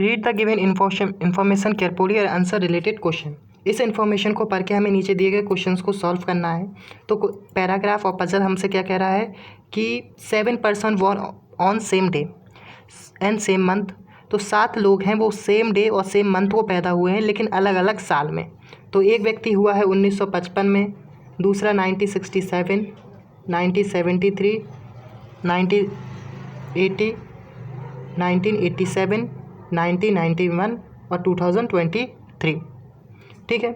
Read the given information carefully और answer related question. इस information को पढ़ के हमें नीचे दिए गए क्वेश्चंस को सॉल्व करना है। तो पैराग्राफ और पजल हमसे क्या कह रहा है कि 7 person war on same day and same month. तो 7 लोग हैं वो सेम डे और सेम मंथ को पैदा हुए हैं लेकिन अलग अलग साल में। तो एक व्यक्ति हुआ है 1955 में, दूसरा 1967, 1973, 1980, 1987, 1991 और 2023। ठीक है,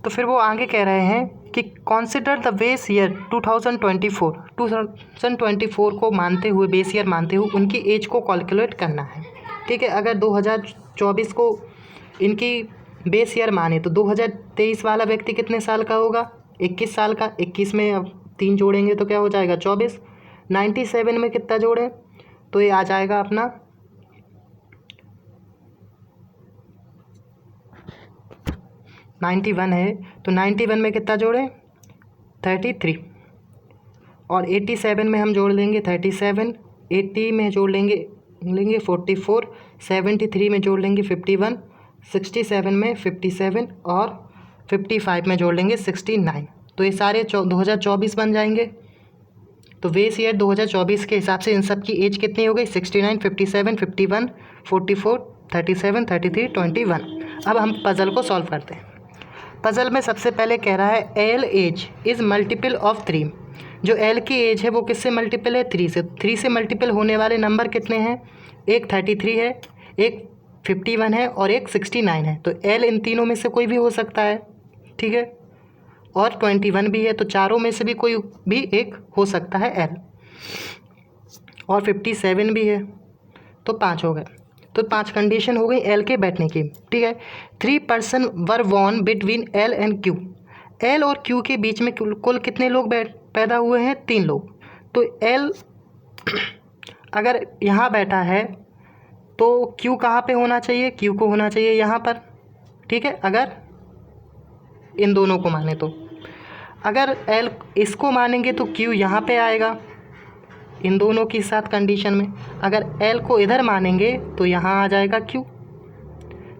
तो फिर वो आगे कह रहे हैं कि कॉन्सिडर द बेस ईयर 2024 को मानते हुए, बेस ईयर मानते हुए उनकी एज को कैलकुलेट करना है। ठीक है, अगर 2024 को इनकी बेस ईयर माने तो 2023 वाला व्यक्ति कितने साल का होगा? 21 साल का। 21 में अब 3 जोड़ेंगे तो क्या हो जाएगा? 24। 97 में कितना जोड़ें तो ये आ जाएगा अपना 91 है, तो 91 में कितना जोड़ें? 33। और 87 में हम जोड़ लेंगे 37, 80 में जोड़ लेंगे 44, 73 में जोड़ लेंगे 51, 67 में 57 और 55 में जोड़ लेंगे 69। तो ये सारे 2024 बन जाएंगे। तो बेस ईयर 2024 के हिसाब से इन सब की एज कितनी हो गई? 69, 57, 51, 44, 37, 33, 21। अब हम पजल को सॉल्व करते हैं। पजल में सबसे पहले कह रहा है L age is multiple of 3। जो एल की एज है वो किससे मल्टीपल है? 3 से। 3 से मल्टीपल होने वाले नंबर कितने हैं? एक 33 है, एक 51 है और एक 69 है। तो एल इन तीनों में से कोई भी हो सकता है। ठीक है, और 21 भी है, तो चारों में से भी कोई भी एक हो सकता है एल। और 57 भी है, तो 5 हो गए। तो 5 कंडीशन हो गई एल के बैठने की। ठीक है, 3 person were born between L and Q. L और क्यू के बीच में कुल कितने लोग पैदा हुए हैं? 3 लोग। तो एल अगर यहाँ बैठा है तो क्यू कहाँ पे होना चाहिए? क्यू को होना चाहिए यहाँ पर। ठीक है, अगर इन दोनों को माने तो। अगर एल इसको मानेंगे तो क्यू यहाँ पे आएगा इन दोनों की साथ कंडीशन में। अगर एल को इधर मानेंगे तो यहाँ आ जाएगा क्यू।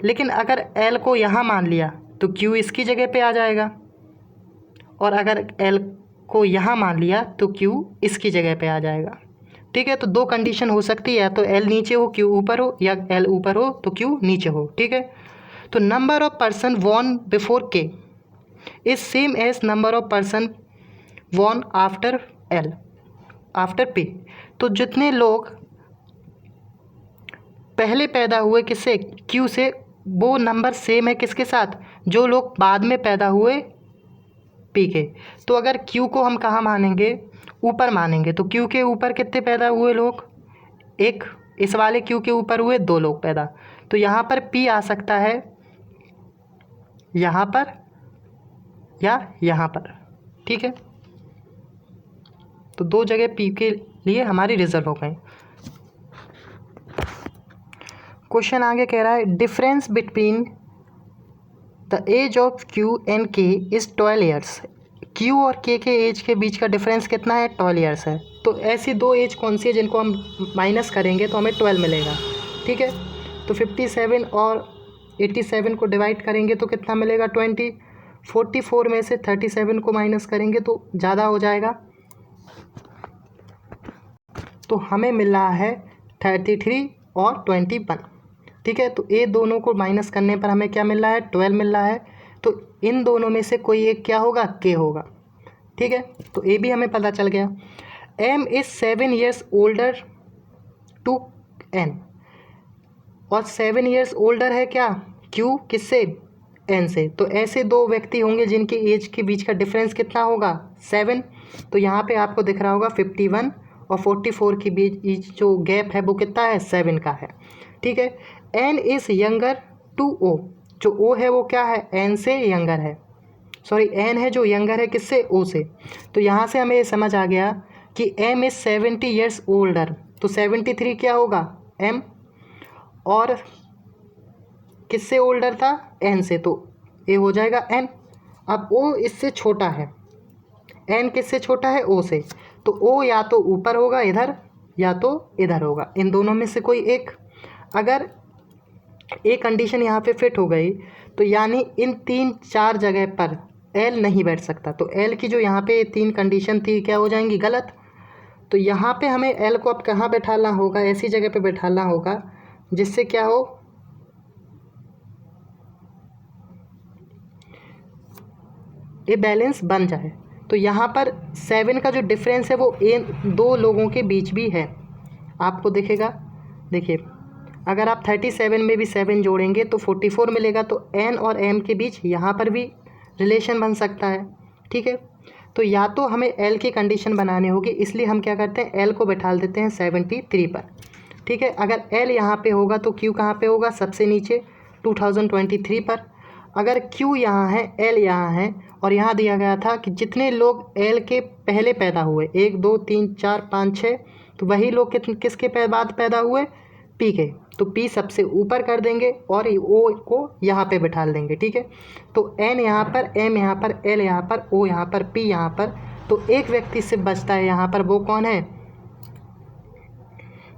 लेकिन अगर एल को यहाँ मान लिया तो क्यू इसकी जगह पे आ जाएगा, और अगर एल को यहाँ मान लिया तो क्यू इसकी जगह पे आ जाएगा। ठीक है, तो 2 कंडीशन हो सकती है, तो एल नीचे हो क्यू ऊपर हो, या एल ऊपर हो तो क्यू नीचे हो। ठीक है, तो number of person born before K is same as number of person born after L after P. तो जितने लोग पहले पैदा हुए किससे? क्यू से, वो नंबर सेम है किसके साथ? जो लोग बाद में पैदा हुए पी के। तो अगर क्यू को हम कहाँ मानेंगे? ऊपर मानेंगे, तो क्यू के ऊपर कितने पैदा हुए लोग? एक इस वाले क्यू के ऊपर हुए 2 लोग पैदा। तो यहाँ पर पी आ सकता है यहाँ पर या यहाँ पर। ठीक है, तो 2 जगह पी के लिए हमारी रिजर्व हो गई। क्वेश्चन आगे कह रहा है difference between the age of Q and K is 12 years. Q और के एज के बीच का डिफरेंस कितना है? 12 ईयर्स है। तो ऐसी 2 एज कौन सी है जिनको हम माइनस करेंगे तो हमें 12 मिलेगा? ठीक है, तो 57 और 87 को डिवाइड करेंगे तो कितना मिलेगा? 20। 44 में से 37 को माइनस करेंगे तो ज़्यादा हो जाएगा, तो हमें मिल रहा है 33 और 21। ठीक है, तो ये दोनों को माइनस करने पर हमें क्या मिल रहा है? 12 मिल रहा है। तो इन दोनों में से कोई एक क्या होगा? के होगा। ठीक है, तो ये भी हमें पता चल गया। M is 7 years older to N, और 7 ईयर्स ओल्डर है क्या? क्यू किससे? एन से। तो ऐसे 2 व्यक्ति होंगे जिनकी एज के बीच का डिफरेंस कितना होगा? 7। तो यहाँ पे आपको दिख रहा होगा 51 और 44 के बीच जो गैप है वो कितना है? 7 का है। ठीक है, N is younger to O. जो ओ है वो क्या है? एन से यंगर है। सॉरी, एन है जो यंगर है किससे? ओ से। तो यहाँ से हमें समझ आ गया कि एम इज़ 70 ईयर्स ओल्डर। तो 73 क्या होगा? एम, और किससे ओल्डर था? एन से, तो ये हो जाएगा एन। अब ओ इससे छोटा है, एन किससे छोटा है? ओ से। तो ओ या तो ऊपर होगा इधर या तो इधर होगा, इन दोनों में से कोई एक। अगर एक कंडीशन यहाँ पे फिट हो गई तो यानी इन 3-4 जगह पर एल नहीं बैठ सकता, तो एल की जो यहाँ पे 3 कंडीशन थी क्या हो जाएंगी, गलत। तो यहाँ पे हमें एल को अब कहाँ बैठाना होगा, ऐसी जगह पे बैठाना होगा जिससे क्या हो, ये बैलेंस बन जाए। तो यहाँ पर 7 का जो डिफरेंस है वो इन 2 लोगों के बीच भी है, आपको दिखेगा। देखिए अगर आप 37 में भी 7 जोड़ेंगे तो 44 मिलेगा, तो एन और एम के बीच यहाँ पर भी रिलेशन बन सकता है। ठीक है, तो या तो हमें एल की कंडीशन बनानी होगी, इसलिए हम क्या करते हैं, एल को बैठा देते हैं 73 पर। ठीक है, अगर एल यहाँ पे होगा तो क्यू कहाँ पे होगा, सबसे नीचे 2023 पर। अगर क्यू यहाँ है, एल यहाँ है, और यहाँ दिया गया था कि जितने लोग एल के पहले पैदा हुए, 1 2 3 4 5 6, तो वही लोग किसके बाद पैदा हुए, पी के, तो पी सबसे ऊपर कर देंगे और ओ को यहाँ पे बैठा देंगे। ठीक है, तो एन यहाँ पर, एम यहाँ पर, एल यहाँ पर, ओ यहाँ पर, पी यहाँ पर, तो एक व्यक्ति से बचता है यहाँ पर, वो कौन है,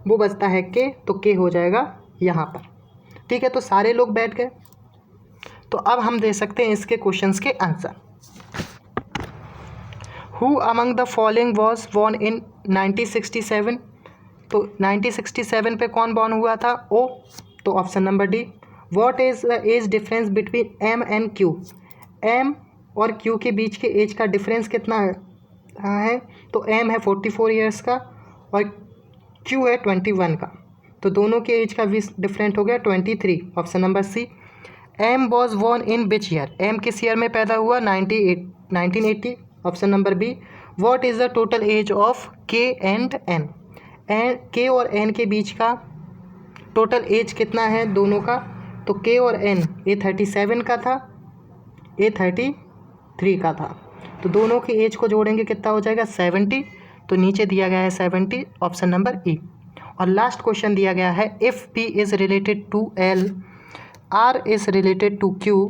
वो बचता है के, तो के हो जाएगा यहाँ पर। ठीक है, तो सारे लोग बैठ गए। तो अब हम दे सकते हैं इसके क्वेश्चंस के answer. Who among the following was born इन 1967, तो 1967 पे कौन बॉर्न हुआ था, ओ, तो option number D. What is the age difference between M and Q, M और क्यू के बीच के एज का डिफरेंस कितना है, तो एम है 44 ईयर्स का और क्यू है 21 का, तो दोनों के एज का डिफरेंट हो गया 23, option number C. M was born in which year, M किस ईयर में पैदा हुआ, 1980, option number B. What is the total age of K and N, K और एन के बीच का टोटल एज कितना है दोनों का, तो के और एन, ए 37 का था, ए 33 का था, तो दोनों के एज को जोड़ेंगे कितना हो जाएगा 70, तो नीचे दिया गया है 70, ऑप्शन नंबर ई। और लास्ट क्वेश्चन दिया गया है, if P is related to L, R is related to Q,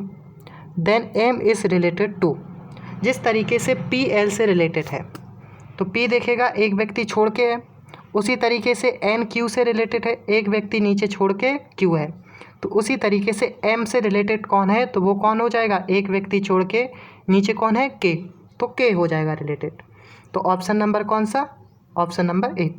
then M is related to. जिस तरीके से पी एल से रिलेटेड है, तो पी देखेगा एक व्यक्ति छोड़ के है, उसी तरीके से एन क्यू से रिलेटेड है, एक व्यक्ति नीचे छोड़ के क्यू है, तो उसी तरीके से एम से रिलेटेड कौन है, तो वो कौन हो जाएगा, एक व्यक्ति छोड़ के नीचे कौन है, के, तो के हो जाएगा रिलेटेड। तो ऑप्शन नंबर कौन सा, ऑप्शन नंबर ए।